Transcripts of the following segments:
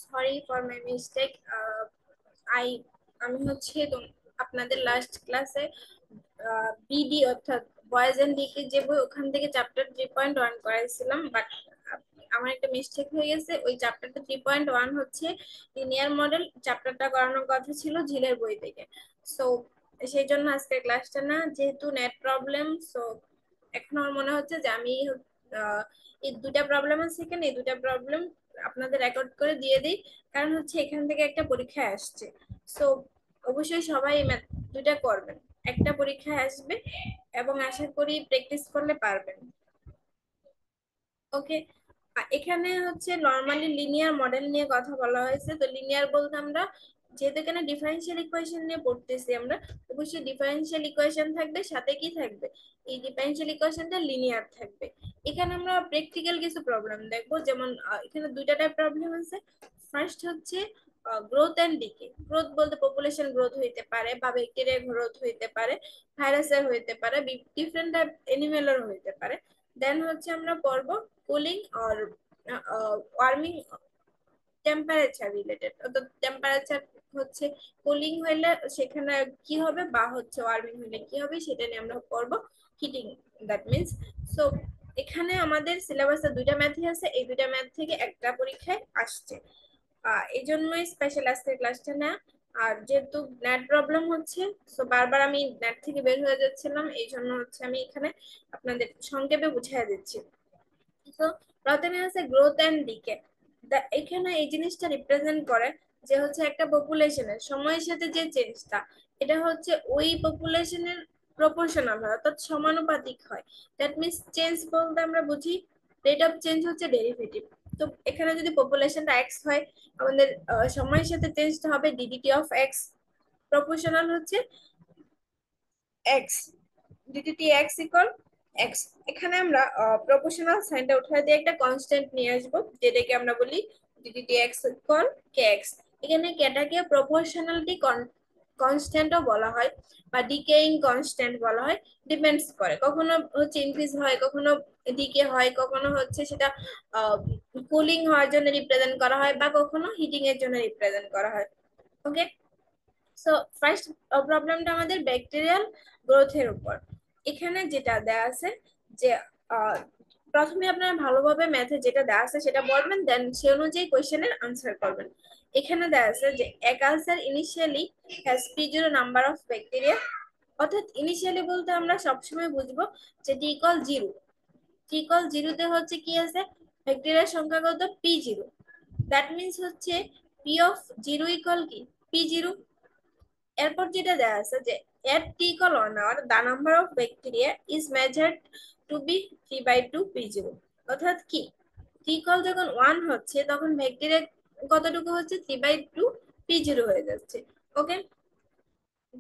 Sorry for my mistake. I আমি হচ্ছে আপনাদের লাস্ট ক্লাসে বিডি অর্থাৎ বয়েজ এন্ড ডিকে যে বই ওখান থেকে চ্যাপ্টার 3.1 করাইছিলাম, বাট আমার একটা মিস্টেক হয়ে গেছে। ওই চ্যাপ্টারটা 3.1 হচ্ছে লিনিয়ার মডেল, চ্যাপ্টারটা করানোর কথা ছিল ঝিলের বই থেকে। সো সেই জন্য আজকের ক্লাসটা না, যেহেতু নেট প্রবলেম, সো এখন আমার মনে হচ্ছে যে আমি আহ, এই দুটা প্রবলেম আছে এখানে, এই দুটা প্রবলেম আপনাদের রেকর্ড করে দিয়ে দিই। কারণ হচ্ছে এখান থেকে একটা পরীক্ষায় আসছে। সো অবশ্যই সবাই এই ম্যাথ দুটা করবেন, একটা পরীক্ষায় আসবে এবং আশা করি প্র্যাকটিস করলে পারবেন। ওকে। এখানে হচ্ছে নর্মালি লিনিয়ার মডেল নিয়ে কথা বলা হয়েছে। তো লিনিয়ার বলতে আমরা যেহেতু এখানে ডিফারেন্সিয়াল ইকুয়েশন নিয়ে পড়তেছি, আমরা অবশ্যই ডিফারেন্সিয়াল ইকুয়েশন থাকবে, সাথে কি থাকবে, এই ডিফারেন্সিয়াল ইকুয়েশনটা লিনিয়ার থাকবে। এখানে আমরা প্র্যাকটিক্যাল কিছু প্রবলেম দেখবো, যেমন এখানে দুইটা টাইপ প্রবলেম আছে। ফার্স্ট হচ্ছে গ্রোথ এন্ড ডিকে। গ্রোথ বলতে পপুলেশন গ্রোথ হইতে পারে, বা ব্যাকটেরিয়া গ্রোথ হইতে পারে, ভাইরাসের হইতে পারে, ডিফারেন্ট টাইপ এনিমেলের হইতে পারে। দেন হচ্ছে আমরা পড়বো কুলিং আর ওয়ার্মিং টেম্পারেচার রিলেটেড। অর্থাৎ টেম্পারেচার হচ্ছে কুলিং হইলে সেখানে কি হবে, বা হচ্ছে ওয়ার্মিং হইলে কি হবে, সেটা নিয়ে আমরা পড়বো হিটিং। দ্যাট মিনস, সো এখানে আমাদের সিলেবাসে দুইটা ম্যাথই আছে, এই দুইটা ম্যাথ থেকে একটা পরীক্ষায় আসছে। এই জন্যই স্পেশাল আজকের ক্লাসটা না। আর যেহেতু নেট প্রবলেম হচ্ছে, সো বারবার আমি নেট থেকে বের হয়ে যাচ্ছিলাম, এই জন্য হচ্ছে আমি এখানে আপনাদের সংক্ষেপে বুঝিয়ে দিচ্ছি। তো প্রথমে আছে গ্রোথ এন্ড ডিকে। এখানে এই জিনিসটা রিপ্রেজেন্ট করে যে হচ্ছে একটা পপুলেশনের সময়ের সাথে যে চেঞ্জটা, এটা হচ্ছে ওই পপুলেশনের প্রপোর্শনাল হয়, অর্থাৎ সমানুপাতিক হয়। দ্যাট মিনস চেঞ্জ বলতে আমরা বুঝি রেট অফ চেঞ্জ হচ্ছে ডেরিভেটিভ। তো এখানে যদি পপুলেশনটা এক্স হয়, আমাদের সময়ের সাথে চেঞ্জটা হবে ডিডিটি অফ এক্স, প্রপোর্শনাল হচ্ছে x, DDT x equal x. এখানে আমরা প্রপোর্শনাল সাইনটা উঠায় দিয়ে একটা কনস্ট্যান্ট নিয়ে আসবো, যেটাকে আমরা বলি ডিডিটি এক্স ইকুয়াল কে এক্স। এখানে কেটাকে প্রপোর্শনালিটি কনস্ট্যান্টও বলা হয়, বা ডিকেইং কনস্ট্যান্ট বলা হয়। ডিপেন্ডস করে, কখনো হচ্ছে ইনক্রিজ হয়, কখনো ডিকে হয়, কখনো হচ্ছে সেটা কুলিং হওয়ার জন্য রিপ্রেজেন্ট করা হয়, বা কখনো হিটিং এর জন্য রিপ্রেজেন্ট করা হয়। ওকে। সো ফার্স্ট প্রবলেমটা আমাদের ব্যাকটেরিয়াল গ্রোথের উপর। এখানে যেটা দেয়া আছে যে আহ, প্রথমে আপনারা ভালোভাবে ম্যাথে যেটা দেয়া আছে সেটা বলবেন, দেন সে অনুযায়ী কোয়েশ্চেনের আনসার করবেন। এখানে দেয়া আছে যে a culture initially has P0 number of bacteria. অর্থাৎ ইনিশিয়ালি বলতে আমরা সবসময় বুঝবো যে T equal zero. T equal জিরোতে হচ্ছে কি আছে, ব্যাকটেরিয়ার সংখ্যা কত, P0। দ্যাট মিনস হচ্ছে পি অফ জিরো ইকুয়াল কি, P0। এরপর যেটা দেওয়া আছে যে at t equal 1 hour the number of bacteria is measured to be 3/2 P0। অর্থাৎ কি, t equal যখন 1 হচ্ছে তখন ব্যাকটেরিয়া কতটুকু হচ্ছে, 3/2 P0 হয়ে যাচ্ছে। ওকে।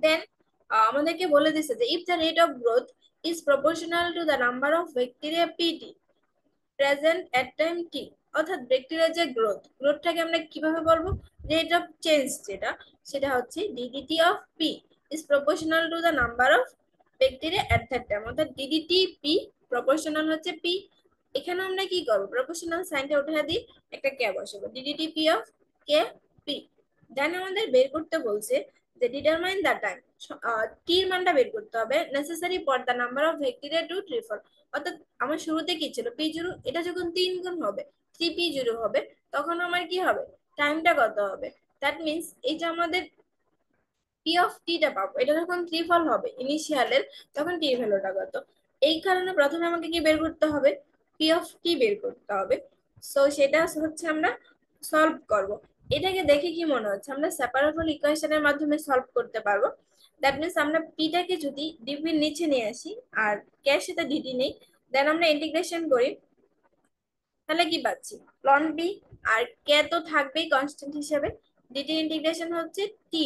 দেন আমাদেরকে বলে দিছে যে if the rate of growth is proportional to the number of bacteria pt present at time t. অর্থাৎ ব্যাকটেরিয়ার যে গ্রোথটাকে আমরা কিভাবে বলবো, রেট অফ চেঞ্জ যেটা, সেটা হচ্ছে DDT of P is proportional to the number of bacteria at that time. অর্থাৎ ডিডিটি পি প্রপোর্শনাল হচ্ছে পি। এখানে আমরা কি করবো, প্রপোর্শনাল সাইনটা উঠে দিই, একটা কে বসাবো, d d t P of k P. Then আমাদের বের করতে বলছে যে ডিটারমাইন দ্য টাইম, টির মানটা বের করতে হবে necessary for the number of bacteria to triple. অর্থাৎ আমার শুরুতে কি ছিল, P0, এটা যখন 3 গুণ হবে, 3P0 হবে, তখন আমার কি হবে, টাইমটা কত হবে। দ্যাট মিনস এই যে আমাদের পি অফ টিটা পাবো, এটা যখন ত্রিফল হবে ইনিশিয়ালের, তখন টির ভ্যালুটা কত। এই কারণে প্রথমে আমাকে কি বের করতে হবে, পি অফ টি বের করতে হবে। সো সেটা হচ্ছে আমরা সলভ করব। এটাকে দেখে কি মনে হচ্ছে আমরা সেপারেবল ইকুয়েশনের মাধ্যমে সলভ করতে পারবো। দ্যাট মিনস আমরা পিটাকে যদি ডিপির নিচে নিয়ে আসি আর কে এর সাথে ডিটি নেই, দেন আমরা ইন্টিগ্রেশন করি, তাহলে কি পাচ্ছি, লন বি। আর কে তো থাকবেই কনস্ট্যান্ট হিসেবে, ডিটি ইন্টিগ্রেশন হচ্ছে টি,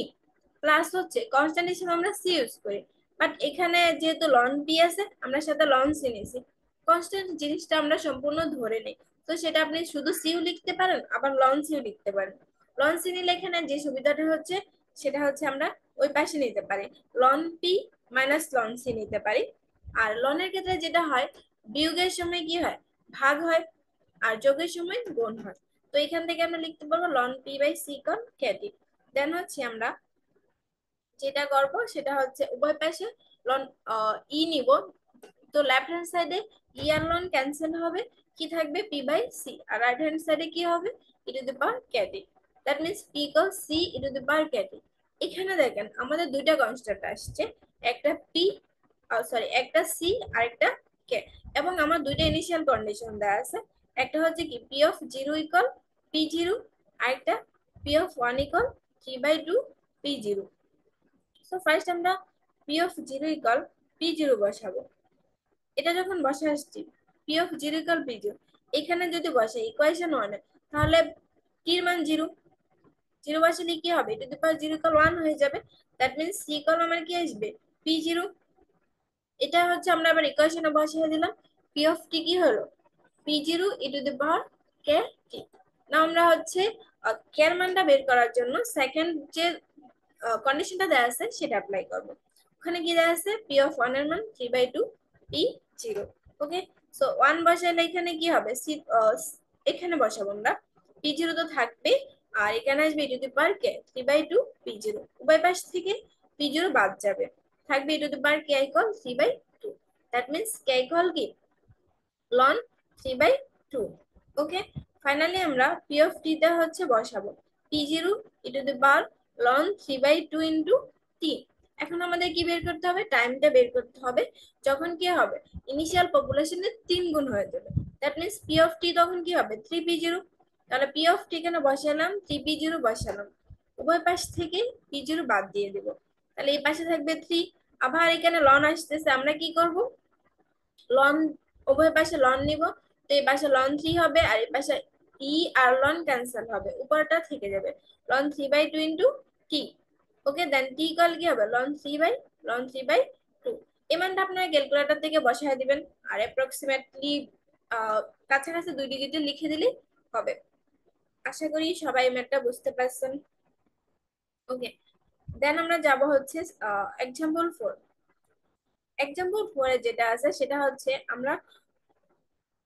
প্লাস হচ্ছে কনস্ট্যান্ট হিসেবে আমরা সি ইউজ করি। বাট এখানে যেহেতু লন বি আছে, আমরা সাথে লন সি নিছি, কনস্ট্যান্ট জিনিসটা আমরা সম্পূর্ণ ধরে নেই। তো সেটা আপনি শুধু সিও লিখতে পারেন, আবার লন সিও লিখতে পারেন। লন সি নিলে এখানে যে সুবিধাটা হচ্ছে, সেটা হচ্ছে আমরা ওই পাশে নিতে পারি, ln P minus ln C নিতে পারি। আর লনের ক্ষেত্রে যেটা হয়, বিয়োগের সময় কি হয়, ভাগ হয়, আর যোগের সময় গুণ হয়। তো এখান থেকে আমরা লিখতে পারবো লন পি বাই সি কন কেটি। দেন হচ্ছে আমরা যেটা করব সেটা হচ্ছে উভয় পাশে লন ই নিব। তো লেফট হ্যান্ড সাইডে ই আর লন ক্যান্সেল হবে, কি থাকবে পি বাই সি, আর রাইট হ্যান্ড সাইডে কি হবে e to the power k t. That means P equal C e to the power k t. এখানে দেখেন আমাদের দুইটা কনস্ট্যান্ট আসছে, একটা পি সরি একটা সি আর একটা কে, এবং আমার দুইটা ইনিশিয়াল কন্ডিশন দেওয়া আছে। একটা হচ্ছে কি P of zero equal P zero, আর একটা P of one equal 3/2 P zero. So first আমরা P of zero equal P zero বসাবো। এটা যখন বসে আসছি P of zero equal P zero, এখানে যদি বসে ইকুয়েশন ওয়ানে, তাহলে টির মান জিরো, জিরো বসালে কি হবে two the power zero equal one হয়ে যাবে। দ্যাট মিনস সি ইকুয়াল আমার কি আসবে পি জিরো। এটা হচ্ছে আমরা আবার ইকুয়েশনে বসিয়ে দিলাম, পি অফ টি কি হলো P zero e to the power k t. না আমরা হচ্ছে কে এর মানটা বের করার জন্য সেকেন্ড যে কন্ডিশনটা দেওয়া আছে সেটা অ্যাপ্লাই করব। ওখানে কি দেওয়া আছে পি অফ ওয়ান এর মান 3/2 পি জিরো। ওকে, সো ওয়ান বসাইলে এখানে কি হবে সি, এখানে বসাবো আমরা পি জিরো তো থাকবে, আর এখানে আসবে e to the power k 3/2 P zero. উভয় পাশ থেকে পি জিরো বাদ যাবে, থাকবে e to the power k equal 3/2। That means k equal কি লন 3/2। ওকে, ফাইনালি আমরা পি অফ টি টা হচ্ছে বসাবো P zero e to the power ln 3/2 into t. এখন আমাদের কি বের করতে হবে টাইমটা বের করতে হবে, যখন কি হবে ইনিশিয়াল পপুলেশনের 3 গুণ হয়ে যাবে। দ্যাট মিন্স পি অফ টি তখন কি হবে 3 পি জিরো। তাহলে পি অফ টি কেন বসালাম 3 পি জিরো বসালাম, উভয় পাশ থেকে পি জিরো বাদ দিয়ে দেব, তাহলে এই পাশে থাকবে 3। আবার এখানে লন আসতেছে, আমরা কি করব লন উভয় পাশে লন নিব। তো এই পাশে লন 3 হবে, আর এই পাশে ই আর লন ক্যান্সেল হবে, উপরটা থেকে যাবে লন 3/2 ইন্টু টি। ওকে, দেন টি ইকুয়াল কি হবে লন 3/2। এই মানটা আপনারা ক্যালকুলেটর থেকে বসায় দিবেন, আর অ্যাপ্রক্সিমেটলি কাছাকাছি 2 ডিজিটে লিখে দিলে হবে। আশা করি সবাই ম্যাথটা বুঝতে পারছেন। ওকে, দেন আমরা যাব হচ্ছে এক্সাম্পল 4। এক্সাম্পল 4 যেটা আছে সেটা হচ্ছে আমরা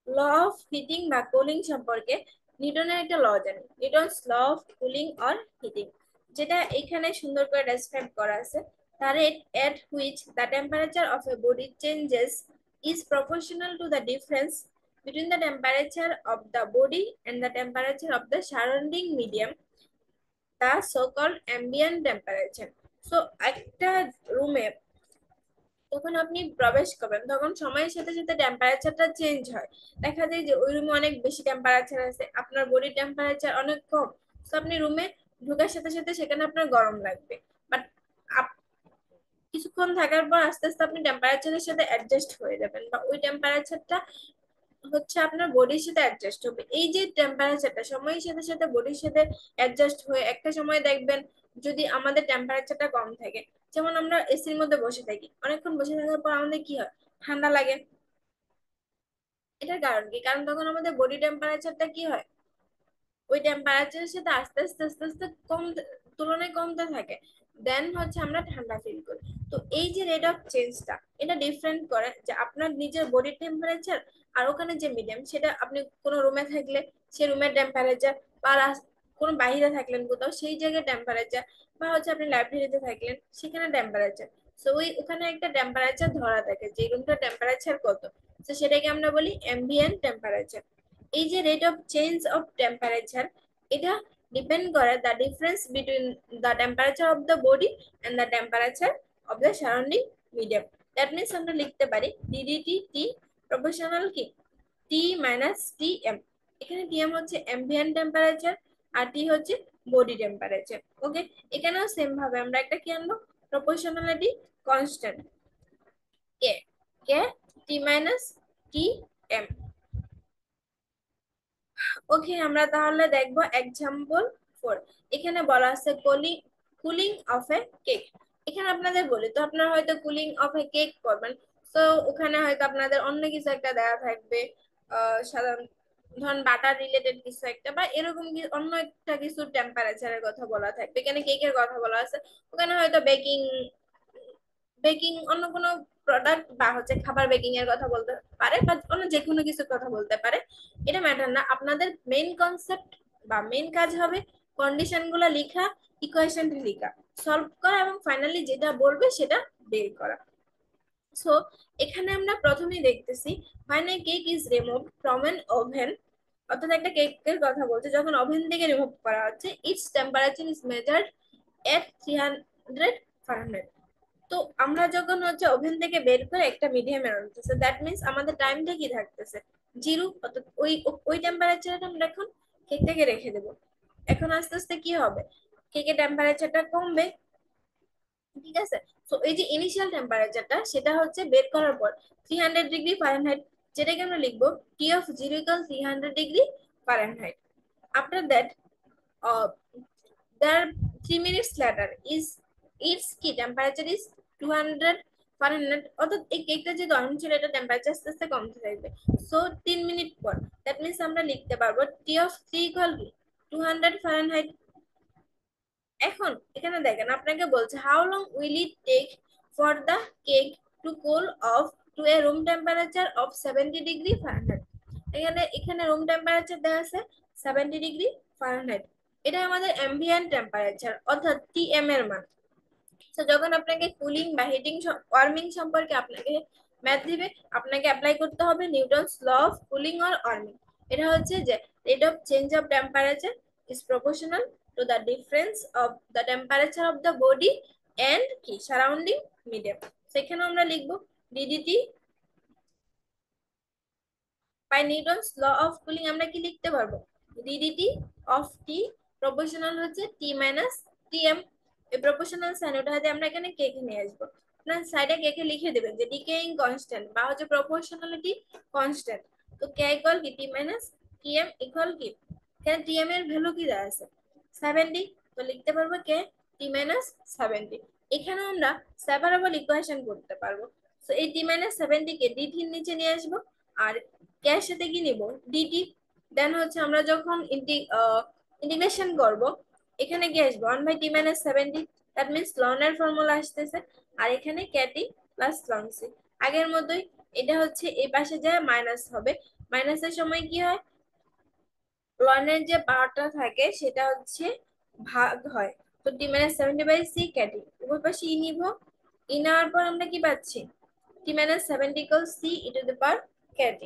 ল অফ হিটিং বা কুলিং সম্পর্কে নিউটনের একটা ল জানি, Newton's law of cooling or heating, যেটা এখানে সুন্দর করে ডেসক্রাইব করা আছে। The rate at which the temperature of a body changes is proportional to the difference between the temperature of the body and the temperature of the surrounding medium, the so-called ambient temperature. So একটা রুমে যখন আপনি প্রবেশ করবেন তখন সময়ের সাথে সাথে টেম্পারেচারটা চেঞ্জ হয়। দেখা যায় যে ওই রুমে অনেক বেশি টেম্পারেচার আছে, আপনার বডির টেম্পারেচার অনেক কম, তো আপনি রুমে ঢোকার সাথে সাথে সেখানে আপনার গরম লাগবে, বাট কিছুক্ষণ থাকার পর আস্তে আস্তে আপনি টেম্পারেচারের সাথে অ্যাডজাস্ট হয়ে যাবেন, বা ওই টেম্পারেচারটা হচ্ছে আপনার বডির সাথে অ্যাডজাস্ট হবে। এই যে টেম্পারেচারটা সময়ের সাথে সাথে বডির সাথে অ্যাডজাস্ট হয়ে একটা সময় দেখবেন যদি আমাদের টেম্পারেচারটা কম থাকে, যেমন আমরা এসির মধ্যে বসে থাকি, অনেকক্ষণ বসে থাকার পর আমাদের কি হয় ঠান্ডা লাগে। এটার কারণ কি, কারণ তখন আমাদের বডি টেম্পারেচারটা কি হয় ওই টেম্পারেচারের সাথে আস্তে আস্তে আস্তে আস্তে কম, তুলনায় কমতে থাকে, দেন হচ্ছে আমরা ঠান্ডা ফিল করি। তো এই যে রেট অফ চেঞ্জটা এটা ডিফারেন্ট করে যে আপনার নিজের বডির টেম্পারেচার আর ওখানে যে মিডিয়াম, সেটা আপনি কোনো রুমে থাকলে সে রুমের টেম্পারেচার, বা কোনো বাইরে থাকলেন কোথাও সেই জায়গায় টেম্পারেচার, বা হচ্ছে আপনি লাইব্রেরিতে থাকলেন সেখানে টেম্পারেচার। সো ওই ওখানে একটা টেম্পারেচার ধরা থাকে যে রুমটার টেম্পারেচার কত, তো সেটাকে আমরা বলি অ্যাম্বিয়েন্ট টেম্পারেচার। এই যে rate of change of temperature এটা ডিপেন্ড করে the difference between the temperature of the body and the temperature of the surrounding medium. That means আমরা লিখতে পারি ডিডিটি টি প্রপোর্শনাল কি টি মাইনাস টি এম। এখানে টি এম হচ্ছে অ্যাম্বিয়েন্ট টেম্পারেচার আর T হচ্ছে বডি টেম্পারেচার। ওকে, এখানেও সেম ভাবে আমরা একটা কি আনবো প্রপোর্শনালিটি কনস্ট্যান্ট কে, কে টি মাইনাস টি এম। ওকে, আমরা তাহলে দেখবো এক্সাম্পল 4। এখানে বলা আছে cooling cooling off a cake. এখানে আপনাদের বলি তো আপনারা হয়তো কুলিং অফ এ কেক করবেন, তো ওখানে হয়তো আপনাদের অন্য কিছু একটা দেওয়া থাকবে, সাধারণ ধরুন বাটার রিলেটেড কিছু একটা, বা এরকম অন্য একটা কিছু টেম্পারেচারের কথা বলা থাকবে। এখানে কেকের কথা বলা আছে, ওখানে হয়তো বেকিং বেকিং অন্য কোনো প্রোডাক্ট বা হচ্ছে খাবার বেকিং এর কথা বলতে পারে, বা অন্য যে কোনো কিছুর কথা বলতে পারে, এটা ম্যাটার না। আপনাদের মেইন কনসেপ্ট বা মেন কাজ হবে কন্ডিশন গুলা লেখা, ইকুয়েশনটি লেখা, সলভ করা এবং ফাইনালি যেটা বলবে সেটা বের করা। সো এখানে আমরা প্রথমেই দেখতেছি when a cake is removed from an oven, অর্থাৎ একটা কেকের কথা বলছে, যখন ওভেন থেকে রিমুভ করা হচ্ছে it's temperature is measured at 300 Fahrenheit. তো আমরা যখন হচ্ছে ওভেন থেকে বের করে একটা মিডিয়ামে আনতেছে, দ্যাট মিন্স আমাদের টাইমটা কি থাকতেছে, জিরো। অর্থাৎ ওই ওই টেম্পারেচারে আমরা এখন কেকটাকে রেখে দেবো। এখন আস্তে আস্তে কি হবে, কেকের টেম্পারেচারটা কমবে, ঠিক আছে। তো এই যে ইনিশিয়াল টেম্পারেচারটা সেটা হচ্ছে বের করার পর 300 ডিগ্রি ফারেনহাইট, যেটাকে আমরা লিখবো t of zero equal 300 degree Fahrenheit. After that there 3 minutes later is its কি টেম্পারেচার ইজ 200 ফারেনহাইট। অর্থাৎ এই কেকটা যে গরম ছিল এটা টেম্পারেচার আস্তে আস্তে কমতে থাকবে। সো 3 মিনিট পর দ্যাট মিন্স আমরা লিখতে পারবো টি অফ থ্রি ইকুয়াল কি 200 ফারেনহাইট। এখন এখানে দেখেন আপনাকে বলছে how long will it take for the cake to cool off to a room temperature of 70 degree Fahrenheit. এখানে এখানে রুম টেম্পারেচার দেওয়া আছে 70 ডিগ্রি ফারেনহাইট। এটা আমাদের অ্যাম্বিয়েন্ট টেম্পারেচার অর্থাৎ টিএম এর মান। তো যখন আপনাকে কুলিং বা হিটিং ওয়ার্মিং সম্পর্কে আপনাকে ম্যাথ দিবে, আপনাকে অ্যাপ্লাই করতে হবে Newton's law of cooling or warming. এটা হচ্ছে যে rate of change of temperature is proportional to the difference of the temperature of the body and কি সারাউন্ডিং মিডিয়াম। সেখানে আমরা লিখবো DDT by Newton's law of cooling. আমরা কি লিখতে পারবো ডিডিটি অফ টি প্রপোর্শনাল হচ্ছে টি মাইনাস টিএম। এই প্রপোর্শনাল সাইন ওটা হচ্ছে আমরা এখানে কেকে নিয়ে আসবো, আপনার সাইডে কেকে লিখে দেবেন যে ডিকেইং কনস্ট্যান্ট বা হচ্ছে প্রপোর্শনালিটি কনস্ট্যান্ট। তো কে ইকুয়াল কি টি মাইনাস টিএম ইকুয়াল কি, এখানে টিএম এর ভ্যালু কি দেওয়া আছে 70, তো লিখতে পারবো কে টি মাইনাস 70। এখানে আমরা সেপারেবল ইকুয়েশন করতে পারবো। তো এই টি মাইনাস 70 কে ডিটির নিচে নিয়ে আসবো আর কে এর সাথে কি নিব ডিটি। দেন হচ্ছে আমরা যখন ইন্টিগ্রেশন করব এখানে কি আসবে 1/t-70, দ্যাট মিন্স লন এর ফর্মুলা আসতেছে। আর এখানে ক্যাটি প্লাস লন সি আগের মতোই, এটা হচ্ছে এই পাশে যায় মাইনাস হবে, মাইনাসের সময় কি হয় লনের যে পাওয়ারটা থাকে সেটা হচ্ছে ভাগ হয়। তো t-70/c ক্যাটি উভয় পাশে ই নিব, ই নেওয়ার পর আমরা কি পাচ্ছি t-70 equals c e to the power kt।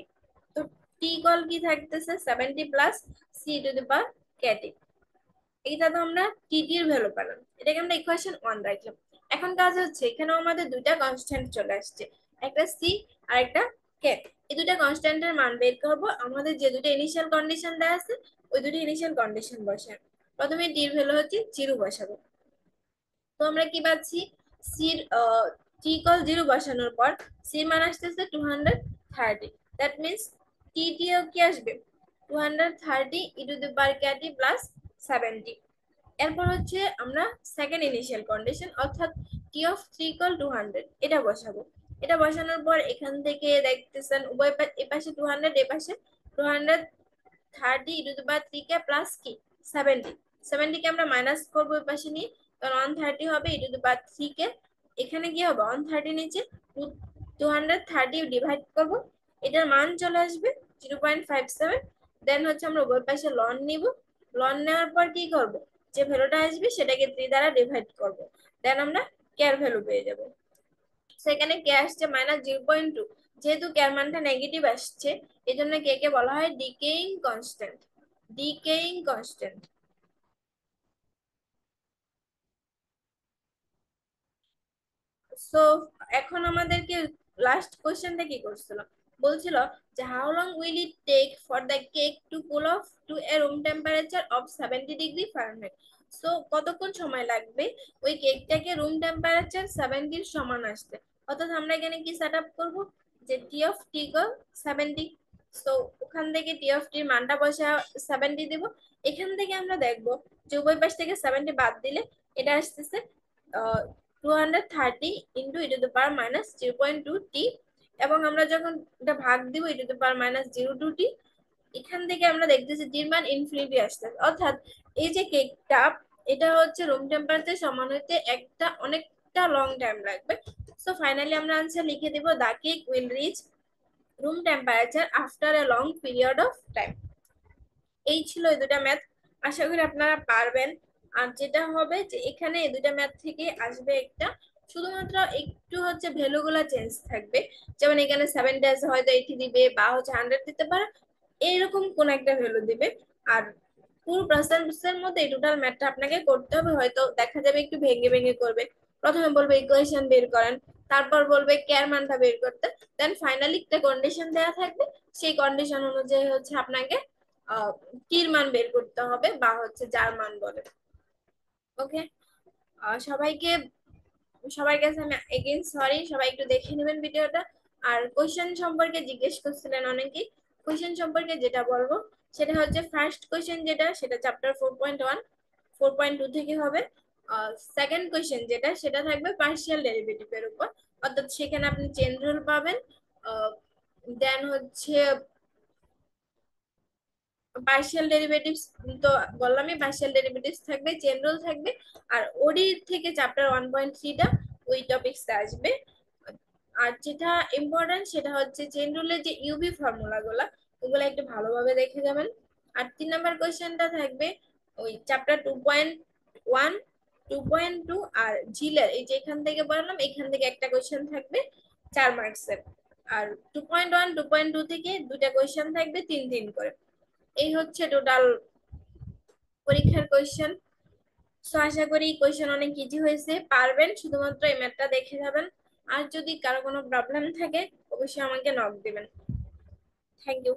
তো t ইকুয়াল কি থাকতেছে 70 plus c e to the power kt। এইটা তো আমরা টিটি এর ভ্যালু পেলাম, এটাকে আমরা ইকুয়েশন 1 রাখলাম। এখন কাজ হচ্ছে এখানেও আমাদের দুইটা কনস্ট্যান্ট চলে আসছে, একটা সি আর একটা কে। এই দুইটা কনস্ট্যান্টের মান বের করব, আমাদের যে দুটো ইনিশিয়াল কন্ডিশন দেওয়া আছে ওই দুটো ইনিশিয়াল কন্ডিশন বসাবো। প্রথমে টি এর ভ্যালু হচ্ছে 0 বসাবো। তো আমরা কি পাচ্ছি সির টি ইকুয়াল 0 বসানোর পর সির মান আসতেছে 230, দ্যাট মিন্স টি টি কি আসবে 230 e to the power kt plus 70। এরপর হচ্ছে আমরা সেকেন্ড ইনিশিয়াল কন্ডিশন অর্থাৎ টি অফ 3 ইকুয়াল 200 এটা বসাবো। এটা বসানোর পর এখান থেকে দেখতেছেন উভয় এপাশে 200 এপাশে 230 e to the power 3 k plus কি 70, 70 কে আমরা মাইনাস করবো এই পাশে নিয়ে, কারণ 130 হবে ই টু দি পাওয়ার 3 কে। এখানে কি হবে 130 নিচে 230 ডিভাইড করব, এটার মান চলে আসবে 0.57। দেন হচ্ছে আমরা উভয় পাশে লন নিব, লন নেওয়ার পর কি করব যে ভ্যালুটা আসবে সেটাকে 3 দ্বারা ডিভাইড করব, দেন আমরা কেয়ার ভ্যালু পেয়ে যাব। সেখানে কে আসছে -0.2, যেহেতু কেয়ার মানটা নেগেটিভ আসছে এই জন্য কে কে বলা হয় decaying constant, decaying constant. So এখন আমাদেরকে লাস্ট কোশ্চেনটা কি করছিল, বলছিল যে how long will it take for the cake to cool off to a room temperature of 70 degree Fahrenheit. So কতক্ষণ সময় লাগবে ওই কেকটাকে রুম টেম্পারেচার 70 সমান আসতে। অর্থাৎ আমরা এখানে কি সেট আপ করবো যে T of T equal 70। So ওখান থেকে টি অফ টির মানটা বসে 70 দেব। এখান থেকে আমরা দেখবো যে উভয় পাশ থেকে 70 বাদ দিলে এটা আসতেছে 230 into E to the power minus 0.2 টি, এবং আমরা যখন এটা ভাগ দিব ই টু দি পাওয়ার -0.2 টি, এখান থেকে আমরা দেখতেছি টির মান ইনফিনিটি আসতেছে। অর্থাৎ এই যে কেকটা এটা হচ্ছে রুম টেম্পারেচার সমান হইতে একটা অনেকটা লং টাইম লাগবে। সো ফাইনালি আমরা আনসার লিখে দিব the cake will reach room temperature after a long period of time. এই ছিল এই দুটা ম্যাথ। আশা করি আপনারা পারবেন। আর যেটা হবে যে এখানে এই দুইটা ম্যাথ থেকে আসবে একটা, শুধুমাত্র একটু হচ্ছে ভ্যালু গুলা চেঞ্জ থাকবে। যেমন এখানে 70 আছে, হয়তো 80 দিবে, বা হচ্ছে 100 দিতে পারে, এইরকম কোন একটা ভ্যালু দিবে। আর পুরো পার্সেন্টেজের মধ্যে টোটাল ম্যাথটা আপনাকে করতে হবে। হয়তো দেখা যাবে একটু ভেঙে ভেঙে করবে, প্রথমে বলবে ইকুয়েশন বের করেন, তারপর বলবে কেয়ার মানটা বের করতে, দেন ফাইনালি একটা কন্ডিশন দেয়া থাকবে, সেই কন্ডিশন অনুযায়ী হচ্ছে আপনাকে কির মান বের করতে হবে, বা হচ্ছে যার মান বলে। ওকে, সবাইকে, সবার কাছে আমি এগেইন সরি, সবাই একটু দেখে নেবেন ভিডিওটা। আর কোশ্চেন সম্পর্কে জিজ্ঞেস করছিলেন অনেকেই। কোশ্চেন সম্পর্কে যেটা বলবো সেটা হচ্ছে ফার্স্ট কোশ্চেন যেটা, সেটা চ্যাপ্টার 4.1, 4.2 থেকে হবে। সেকেন্ড কোশ্চেন যেটা, সেটা থাকবে পার্শিয়াল ডেরিভেটিভ এর উপর, অর্থাৎ সেখানে আপনি চেন রুল পাবেন। দেন হচ্ছে পার্শিয়াল ডেরিভেটিভস, তো বললামই পার্শিয়াল ডেরিভেটিভস থাকবে, চেন রুল থাকবে। আর ওডি থেকে চ্যাপ্টার 1.3টা ওই টপিকসটা আসবে। আর যেটা ইম্পর্টেন্ট সেটা হচ্ছে চেন রুলের যে ইউভি ফর্মুলা গুলা, ওগুলো একটু ভালোভাবে দেখে যাবেন। আর 3 নম্বর কোয়েশ্চেনটা থাকবে ওই চ্যাপ্টার 2.1, 2.2 আর জিলের, এই যে এখান থেকে বললাম, এখান থেকে একটা কোয়েশ্চেন থাকবে 4 মার্কসের। আর 2.1, 2.2 থেকে দুইটা কোয়েশ্চেন থাকবে 3 3 করে। এই হচ্ছে টোটাল পরীক্ষার কোয়েশ্চেন। তো আশা করি কোয়েশ্চেন অনেক ইজি হয়েছে, পারবেন, শুধুমাত্র এই ম্যাথটা দেখে যাবেন। আর যদি কারো কোনো প্রবলেম থাকে অবশ্যই আমাকে নক দিবেন। Thank you.